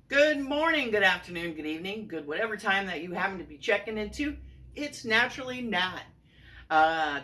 Good morning, good afternoon, good evening, good whatever time that you happen to be checking into. It's naturally not.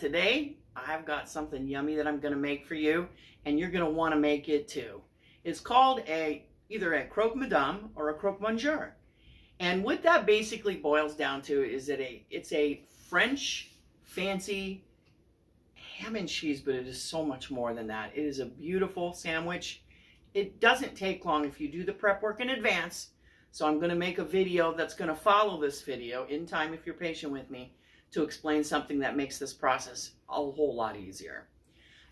Today, I've got something yummy that I'm going to make for you, and you're going to want to make it too. It's called either a croque madame or a croque monsieur. And what that basically boils down to is that it's a French fancy ham and cheese, but it is so much more than that. It is a beautiful sandwich. It doesn't take long if you do the prep work in advance. So I'm going to make a video that's going to follow this video in time, if you're patient with me, to explain something that makes this process a whole lot easier.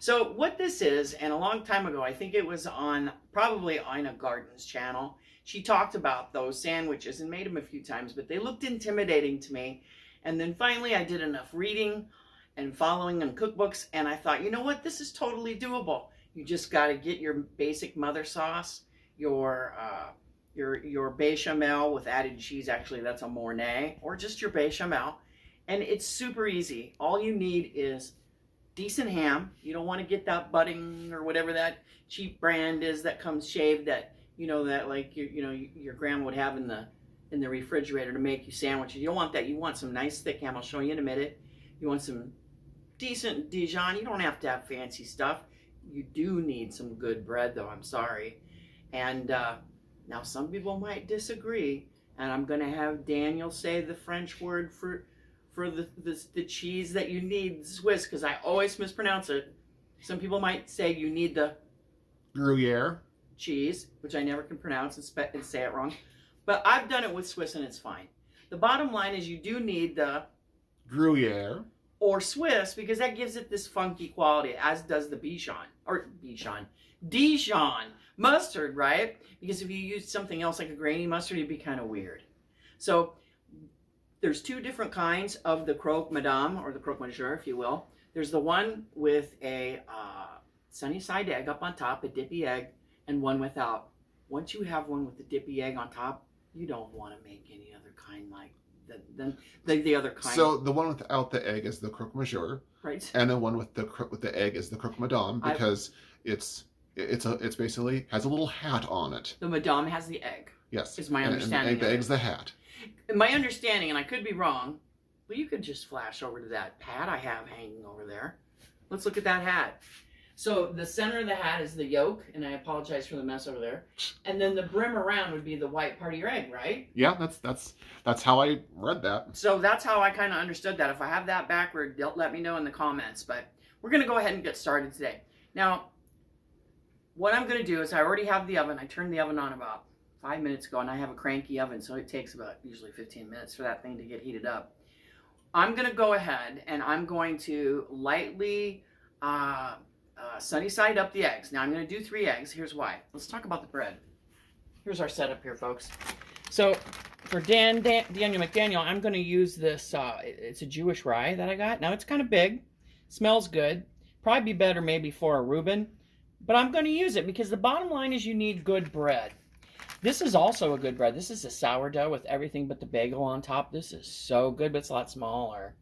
So what this is, and a long time ago, I think it was on probably Ina Garten's channel, she talked about those sandwiches and made them a few times, but they looked intimidating to me. And then finally I did enough reading and following in cookbooks, and I thought, you know what, this is totally doable. You just got to get your basic mother sauce, your bechamel with added cheese. Actually, that's a Mornay, or just your bechamel. And it's super easy. All you need is decent ham. You don't want to get that budding or whatever that cheap brand is that comes shaved, that that like your grandma would have in the refrigerator to make you sandwiches. You don't want that. You want some nice thick ham. I'll show you in a minute. You want some decent Dijon. You don't have to have fancy stuff. You do need some good bread, though. I'm sorry. And now some people might disagree, and I'm going to have Daniel say the French word for the cheese that you need, Swiss, because I always mispronounce it. Some people might say you need the Gruyere cheese, which I never can pronounce and say it wrong. But I've done it with Swiss, and it's fine. The bottom line is you do need the Gruyere or Swiss, because that gives it this funky quality, as does the Dijon mustard, right? Because if you use something else like a grainy mustard, it'd be kind of weird. So there's two different kinds of the croque madame, or the croque monsieur, if you will. There's the one with a sunny side egg up on top, a dippy egg, and one without. Once you have one with the dippy egg on top, you don't want to make any other kind like the other kind. So the one without the egg is the croque monsieur, right? And the one with the egg is the croque madame, because it's basically has a little hat on it. The madame has the egg. Yes, is my understanding. And the egg's the hat. My understanding, and I could be wrong, but you could just flash over to that hat I have hanging over there. Let's look at that hat. So the center of the hat is the yolk, and I apologize for the mess over there. And then the brim around would be the white part of your egg, right? Yeah, that's how I read that. So that's how I kind of understood that. If I have that backward, let me know in the comments. But we're going to go ahead and get started today. Now, what I'm going to do is I already have the oven. I turned the oven on about 5 minutes ago, and I have a cranky oven, so it takes about usually 15 minutes for that thing to get heated up. I'm going to go ahead and I'm going to lightly sunny side up the eggs. Now I'm going to do 3 eggs. Here's why. Let's talk about the bread. Here's our setup here, folks. So for Daniel McDaniel, I'm going to use this. It's a Jewish rye that I got. Now it's kind of big, smells good. Probably be better maybe for a Reuben, but I'm going to use it because the bottom line is you need good bread. This is also a good bread. This is a sourdough with everything but the bagel on top. This is so good, but it's a lot smaller.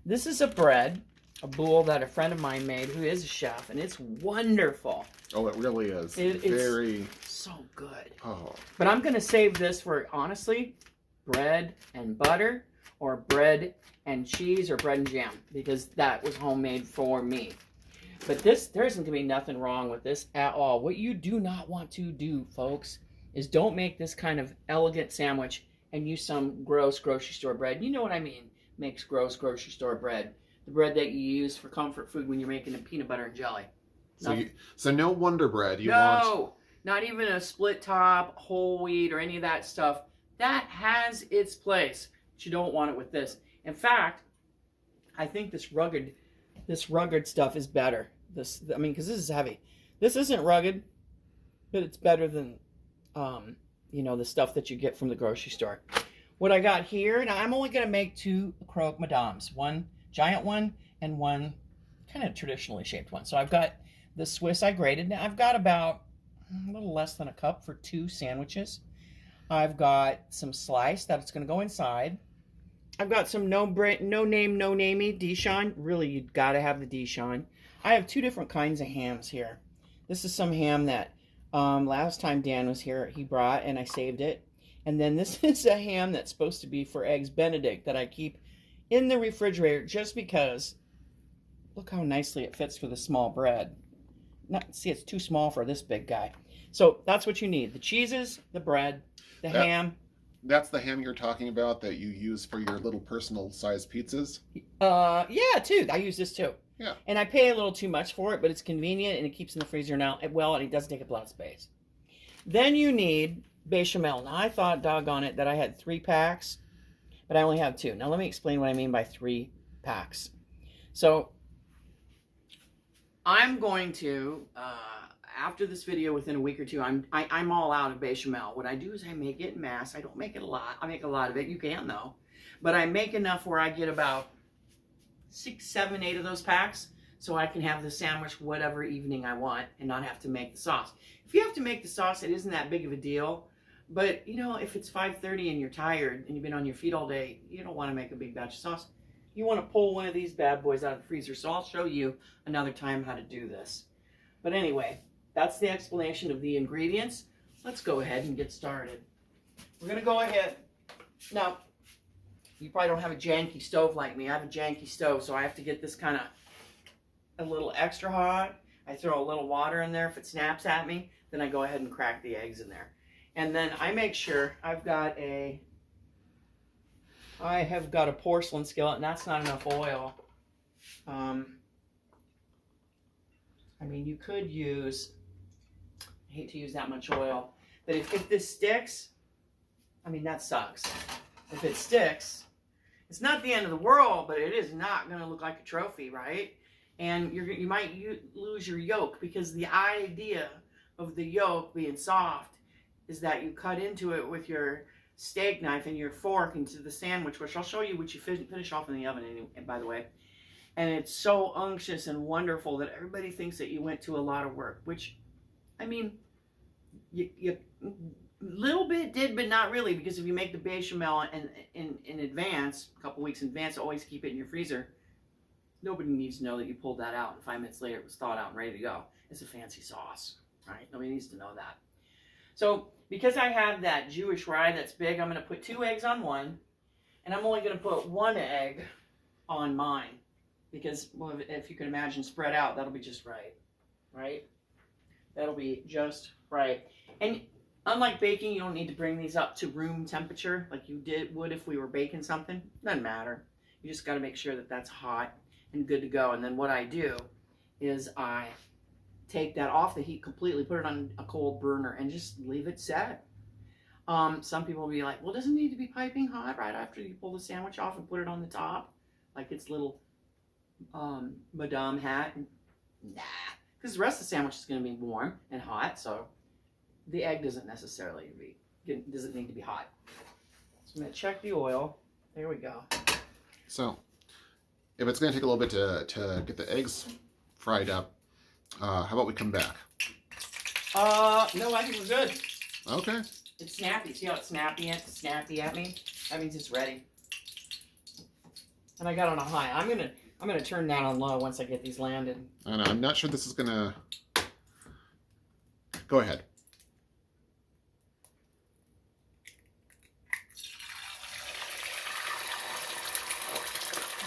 This is a bread, a boule that a friend of mine made who is a chef, and it's wonderful. Oh, it really is. It's very so good. Oh. But I'm going to save this for, honestly, bread and butter, or bread and cheese, or bread and jam, because that was homemade for me. But there isn't going to be nothing wrong with this at all. What you do not want to do, folks, is don't make this kind of elegant sandwich and use some gross grocery store bread. You know what I mean? Makes gross grocery store bread. The bread that you use for comfort food when you're making a peanut butter and jelly. So no Wonder Bread. No, not even a split top, whole wheat, or any of that stuff. That has its place, but you don't want it with this. In fact, I think this rugged stuff is better. Because this is heavy. This isn't rugged, but it's better than the stuff that you get from the grocery store. What I got here, now I'm only going to make 2 croque madames. One giant one and one kind of traditionally shaped one. So I've got the Swiss I grated. Now I've got about a little less than a cup for 2 sandwiches. I've got some slice that's going to go inside. I've got some no namey Dijon. Really, you've got to have the Dijon. I have 2 different kinds of hams here. This is some ham that Last time Dan was here, he brought, and I saved it. And then this is a ham that's supposed to be for eggs Benedict that I keep in the refrigerator just because. Look how nicely it fits for the small bread. See, it's too small for this big guy. So that's what you need. The cheeses, the bread, the ham. That's the ham you're talking about that you use for your little personal size pizzas? Yeah, too. I use this too. Yeah. And I pay a little too much for it, but it's convenient and it keeps in the freezer now. Well, and it doesn't take up a lot of space. Then you need béchamel. Now, I thought, doggone it, that I had 3 packs, but I only have 2. Now, let me explain what I mean by 3 packs. So, I'm going to, after this video, within a week or two, I'm all out of béchamel. What I do is I make it in mass. I don't make it a lot. I make a lot of it. You can, though. But I make enough where I get about 6, 7, 8 of those packs, so I can have the sandwich whatever evening I want and not have to make the sauce. If you have to make the sauce, it isn't that big of a deal. But, you know, if it's 5:30 and you're tired and you've been on your feet all day, you don't want to make a big batch of sauce. You want to pull one of these bad boys out of the freezer. So I'll show you another time how to do this. But anyway, that's the explanation of the ingredients. Let's go ahead and get started. We're going to go ahead. Now, you probably don't have a janky stove like me. I have a janky stove, so I have to get this kind of a little extra hot. I throw a little water in there. If it snaps at me, then I go ahead and crack the eggs in there. And then I make sure I have got a porcelain skillet, and that's not enough oil. I mean, you could use, I hate to use that much oil, but if this sticks, I mean, that sucks. If it sticks, it's not the end of the world, but it is not going to look like a trophy, right? And you might lose your yolk, because the idea of the yolk being soft is that you cut into it with your steak knife and your fork into the sandwich, which I'll show you, which you finish off in the oven, anyway, by the way. And it's so unctuous and wonderful that everybody thinks that you went to a lot of work, which, I mean, you little bit did, but not really, because if you make the bechamel in advance, a couple weeks in advance, always keep it in your freezer. Nobody needs to know that you pulled that out and 5 minutes later it was thawed out and ready to go. It's a fancy sauce, right? Nobody needs to know that. So, because I have that Jewish rye that's big, I'm going to put 2 eggs on one, and I'm only going to put 1 egg on mine, because, well, if you can imagine, spread out, that'll be just right, right? That'll be just right. And unlike baking, you don't need to bring these up to room temperature like you would if we were baking something. Doesn't matter. You just got to make sure that that's hot and good to go. And then what I do is I take that off the heat completely, put it on a cold burner, and just leave it set. Some people will be like, well, doesn't it need to be piping hot right after you pull the sandwich off and put it on the top? Like it's little Madame hat? Nah, because the rest of the sandwich is going to be warm and hot, so the egg doesn't necessarily doesn't need to be hot. So I'm going to check the oil. There we go. So, if it's going to take a little bit to get the eggs fried up, how about we come back? No, I think we're good. Okay. It's snappy. See how it's snappy at me? That means it's ready. And I got on a high. I'm gonna turn that on low once I get these landed. I know. I'm not sure this is gonna. Go ahead.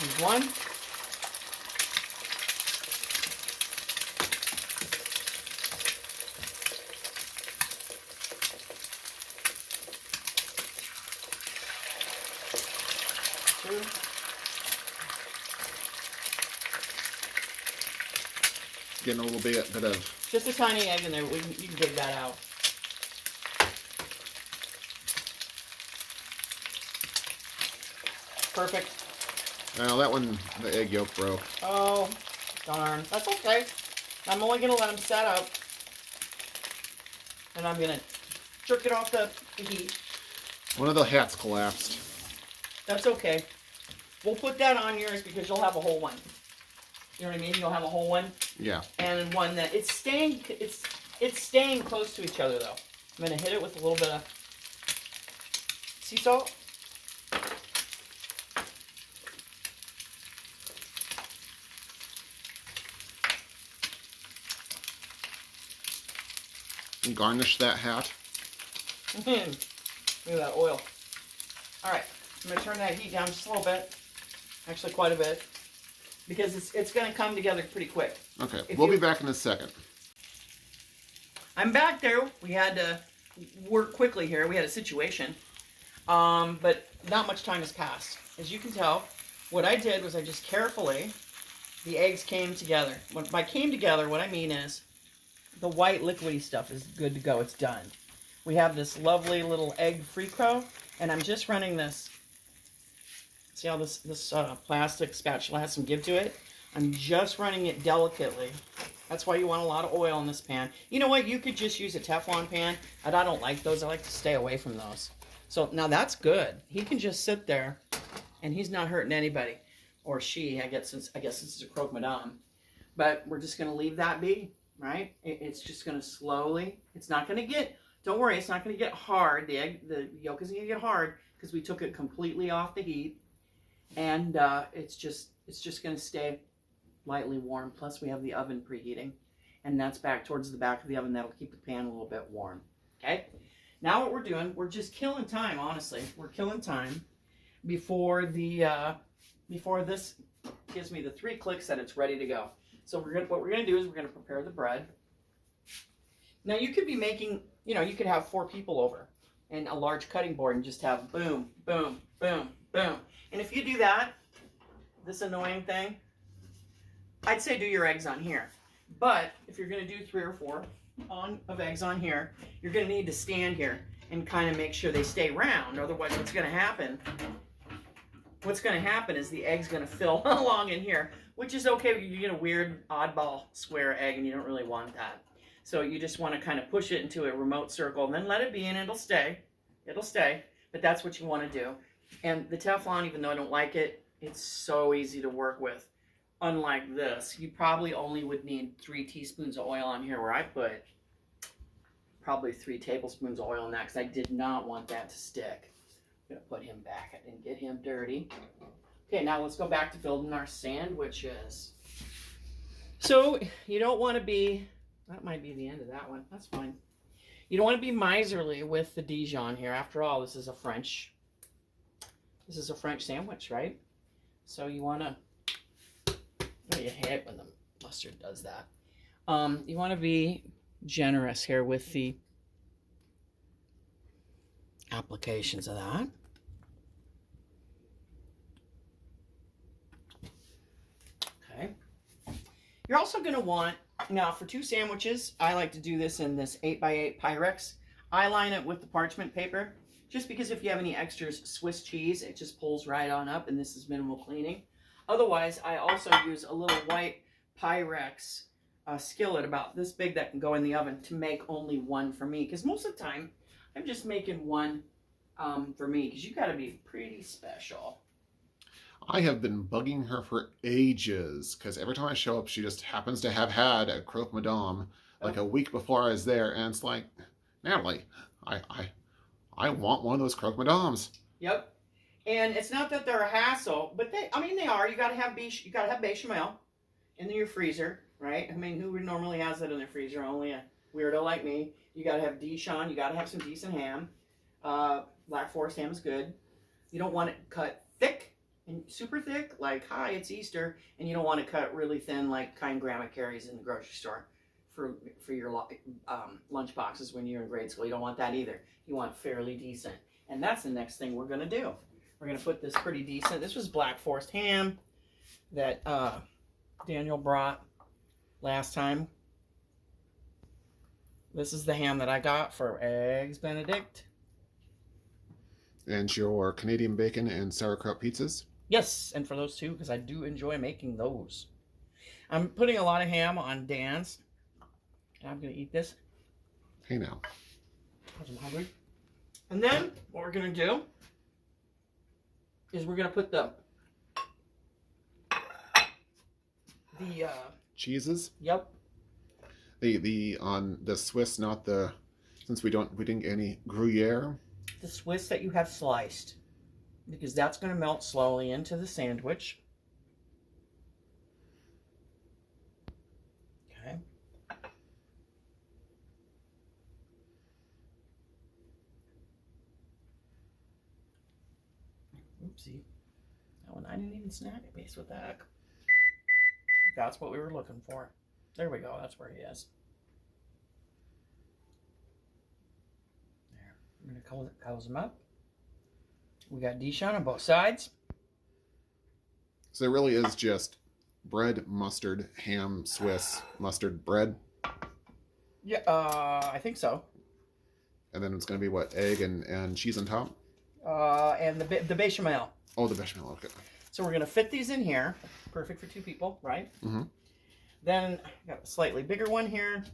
There's one. Two. Getting a little bit of... Just a tiny egg in there. You can dig that out. Perfect. Well, that one, the egg yolk broke. Oh, darn. That's okay. I'm only going to let them set up. And I'm going to jerk it off the heat. One of the hats collapsed. That's okay. We'll put that on yours because you'll have a whole one. You know what I mean? You'll have a whole one. Yeah. And one that it's staying close to each other though. I'm gonna hit it with a little bit of sea salt. garnish that hat. Look at that oil. All right, I'm gonna turn that heat down just a little bit. Actually, quite a bit, because it's gonna come together pretty quick. Okay, we'll be back in a second. I'm back there. We had to work quickly here. We had a situation, but not much time has passed. As you can tell, what I did was I just carefully, the eggs came together. By came together, what I mean is the white liquidy stuff is good to go. It's done. We have this lovely little egg free crow, and I'm just running this. See how this plastic spatula has some give to it? I'm just running it delicately. That's why you want a lot of oil in this pan. You know what? You could just use a Teflon pan, and I don't like those. I like to stay away from those. So now that's good. He can just sit there, and he's not hurting anybody. Or she, I guess this is a Croque Madame. But we're just going to leave that be, right? It's just going to slowly, it's not going to get, don't worry, it's not going to get hard. The yolk isn't going to get hard because we took it completely off the heat. And it's just going to stay lightly warm. Plus we have the oven preheating, and that's back towards the back of the oven. That'll keep the pan a little bit warm. Okay, now what we're doing, we're just killing time. Honestly, we're killing time before this gives me the 3 clicks that it's ready to go. So what we're gonna do is we're gonna prepare the bread. Now you could be making, you could have 4 people over and a large cutting board and just have boom, boom, boom, boom. And if you do that, this annoying thing, I'd say do your eggs on here. But if you're going to do 3 or 4 of eggs on here, you're going to need to stand here and kind of make sure they stay round. Otherwise, what's going to happen is the egg's going to fill along in here, which is okay. You get a weird oddball square egg, and you don't really want that. So you just want to kind of push it into a remote circle, and then let it be, and it'll stay. It'll stay, but that's what you want to do. And the Teflon, even though I don't like it, it's so easy to work with. Unlike this, you probably only would need 3 teaspoons of oil on here, where I put probably 3 tablespoons of oil in that because I did not want that to stick. I'm going to put him back. I didn't get him dirty. Okay, now let's go back to building our sandwiches. So you don't want to be, that might be the end of that one. That's fine. You don't want to be miserly with the Dijon here. After all, this is a French sandwich, right? So you want to, you hate when the mustard does that. You want to be generous here with the applications of that. Okay. You're also going to want, now for 2 sandwiches, I like to do this in this 8x8 Pyrex. I line it with the parchment paper, just because if you have any extras Swiss cheese, it just pulls right on up, and this is minimal cleaning. Otherwise, I also use a little white Pyrex skillet about this big that can go in the oven to make only 1 for me. Because most of the time, I'm just making 1 for me, because you got to be pretty special. I have been bugging her for ages, because every time I show up, she just happens to have had a Croque Madame like a week before I was there, and it's like, Natalie, I want one of those Croque Madames. Yep. And it's not that they're a hassle, but they are. You gotta have béchamel in your freezer, right? I mean, who normally has that in their freezer? Only a weirdo like me. You gotta have Dijon. You gotta have some decent ham. Black Forest ham is good. You don't want it cut thick and super thick, like, hi, it's Easter, and you don't want to cut really thin, like kind grandma carries in the grocery store for your lunch boxes when you're in grade school. You don't want that either. You want fairly decent, and that's the next thing we're gonna do. We're going to put this pretty decent. This was Black Forest ham that Daniel brought last time. This is the ham that I got for Eggs Benedict. And your Canadian bacon and sauerkraut pizzas? Yes, and for those 2, because I do enjoy making those. I'm putting a lot of ham on Dan's. And I'm going to eat this. Hey now. I'm hungry. And then what we're going to do is we're going to put the cheeses? Yep. The on the Swiss, not the, since we didn't get any Gruyere. The Swiss that you have sliced, because that's going to melt slowly into the sandwich. Okay. Oopsie. That one, I didn't even snag a piece with that. That's what we were looking for. There we go. That's where he is. There. I'm going to close him up. We got Dijon on both sides. So it really is just bread, mustard, ham, Swiss, mustard, bread. Yeah, I think so. And then it's going to be what, egg and cheese on top? And the bechamel. Oh, the bechamel, okay. So we're going to fit these in here. Perfect for 2 people, right? Mm-hmm. Then I got a slightly bigger one here.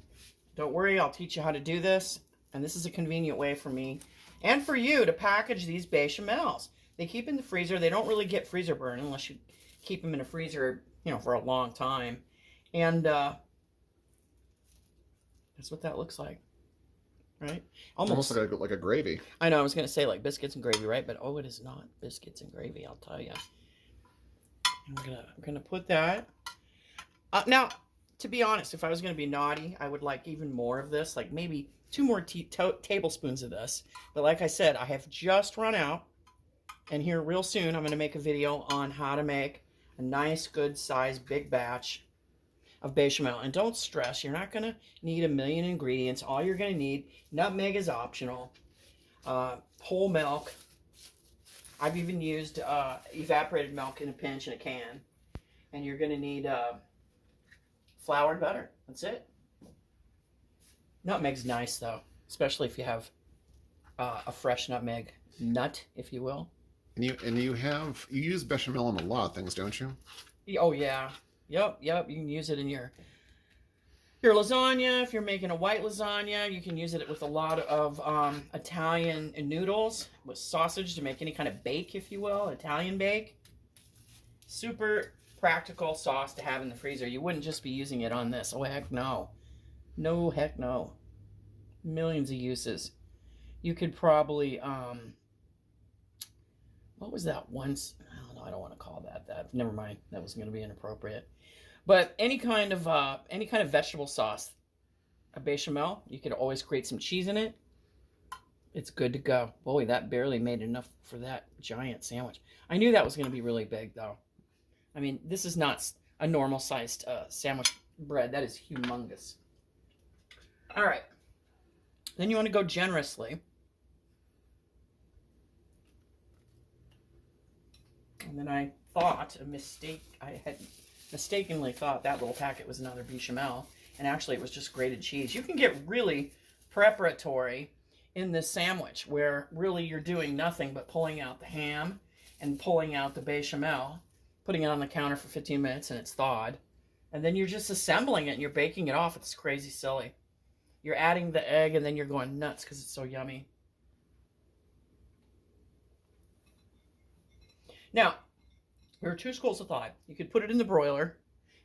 Don't worry, I'll teach you how to do this. And this is a convenient way for me and for you to package these bechamels. They keep in the freezer. They don't really get freezer burn unless you keep them in a freezer, you know, for a long time. And that's what that looks like, right? Almost like a gravy. I know, I was going to say like biscuits and gravy, right? But oh, it is not biscuits and gravy, I'll tell you. I'm gonna put that. Now, to be honest, if I was going to be naughty, I would like even more of this, like maybe 2 more tablespoons of this. But like I said, I have just run out. And here real soon, I'm going to make a video on how to make a nice, good size, big batch of bechamel. And don't stress, you're not going to need a million ingredients. All you're going to need, nutmeg is optional, whole milk. I've even used evaporated milk in a pinch in a can. And you're going to need flour and butter. That's it. Nutmeg's nice, though, especially if you have a fresh nutmeg nut, if you will. And you use bechamel in a lot of things, don't you? Oh yeah, yep. You can use it in your lasagna. If you're making a white lasagna, you can use it with a lot of Italian noodles with sausage to make any kind of bake, if you will, Italian bake. Super practical sauce to have in the freezer. You wouldn't just be using it on this. Oh heck no, no heck no. Millions of uses. You could probably what was that once? I don't know. I don't want to call that. Never mind. That was going to be inappropriate. But any kind of vegetable sauce, a bechamel, you could always grate some cheese in it. It's good to go. Boy, that barely made enough for that giant sandwich. I knew that was going to be really big, though. I mean, this is not a normal-sized sandwich bread. That is humongous. All right. Then you want to go generously. And then I had mistakenly thought that little packet was another bechamel, and actually it was just grated cheese. You can get really preparatory in this sandwich, where really you're doing nothing but pulling out the ham and pulling out the bechamel, putting it on the counter for 15 minutes, and it's thawed. And then you're just assembling it, and you're baking it off. It's crazy silly. You're adding the egg, and then you're going nuts because it's so yummy. Now, there are 2 schools of thought. You could put it in the broiler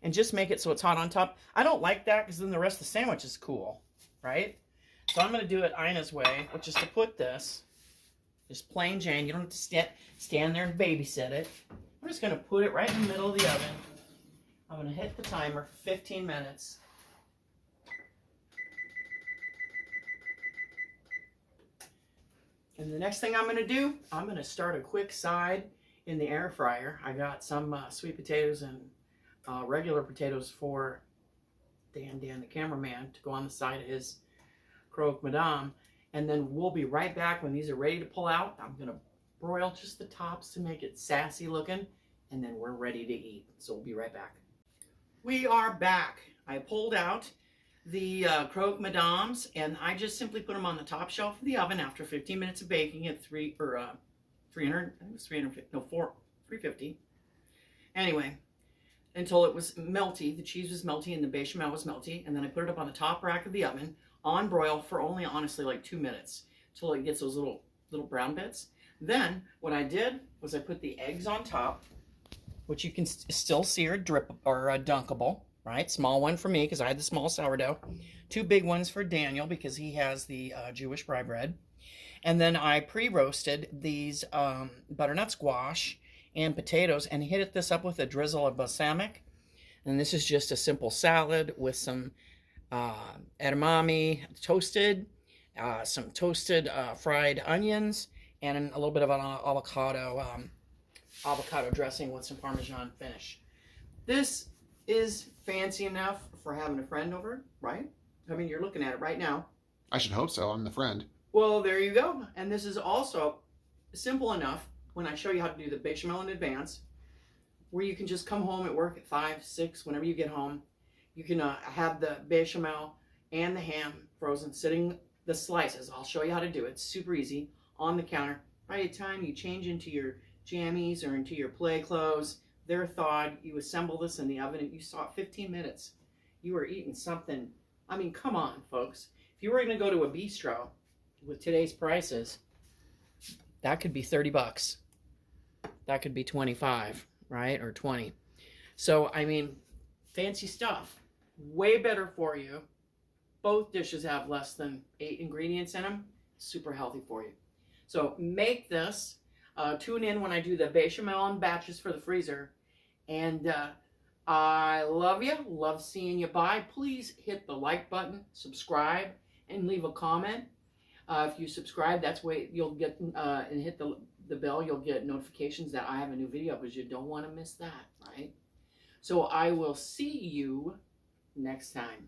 and just make it so it's hot on top. I don't like that because then the rest of the sandwich is cool, right? So I'm going to do it Ina's way, which is to put this, just plain Jane. You don't have to stand there and babysit it. I'm just going to put it right in the middle of the oven. I'm going to hit the timer for 15 minutes. And the next thing I'm going to do, I'm going to start a quick side in the air fryer. I got some sweet potatoes and regular potatoes for Dan the cameraman to go on the side of his Croque Madame. And then we'll be right back when these are ready to pull out. I'm going to broil just the tops to make it sassy looking, and then we're ready to eat. So we'll be right back. We are back. I pulled out the Croque Madames, and I just simply put them on the top shelf of the oven after 15 minutes of baking at 350. Anyway, until it was melty, the cheese was melty and the bechamel was melty, and then I put it up on the top rack of the oven on broil for only, honestly, like 2 minutes till it gets those little brown bits. Then what I did was I put the eggs on top, which you can still see are dunkable, right? Small one for me because I had the small sourdough. 2 big ones for Daniel because he has the Jewish rye bread. And then I pre-roasted these butternut squash and potatoes and hit this up with a drizzle of balsamic. And this is just a simple salad with some edamame toasted, some toasted fried onions, and a little bit of an avocado avocado dressing with some Parmesan finish. This is fancy enough for having a friend over, right? I mean, you're looking at it right now. I should hope so. I'm the friend. Well, there you go. And this is also simple enough when I show you how to do the bechamel in advance, where you can just come home at work at 5, 6, whenever you get home. You can have the bechamel and the ham frozen, sitting the slices. I'll show you how to do it. It's super easy on the counter. By the time you change into your jammies or into your play clothes, they're thawed. You assemble this in the oven and you saw it 15 minutes. You are eating something. I mean, come on, folks. If you were going to go to a bistro with today's prices, that could be 30 bucks. That could be 25, right? Or 20. So, I mean, fancy stuff. Way better for you. Both dishes have less than 8 ingredients in them. Super healthy for you. So make this. Tune in when I do the bechamel in batches for the freezer. And I love you. Love seeing you buy. Please hit the like button, subscribe, and leave a comment. If you subscribe, that's way you'll get and hit the bell. You'll get notifications that I have a new video because you don't want to miss that, right? So I will see you next time.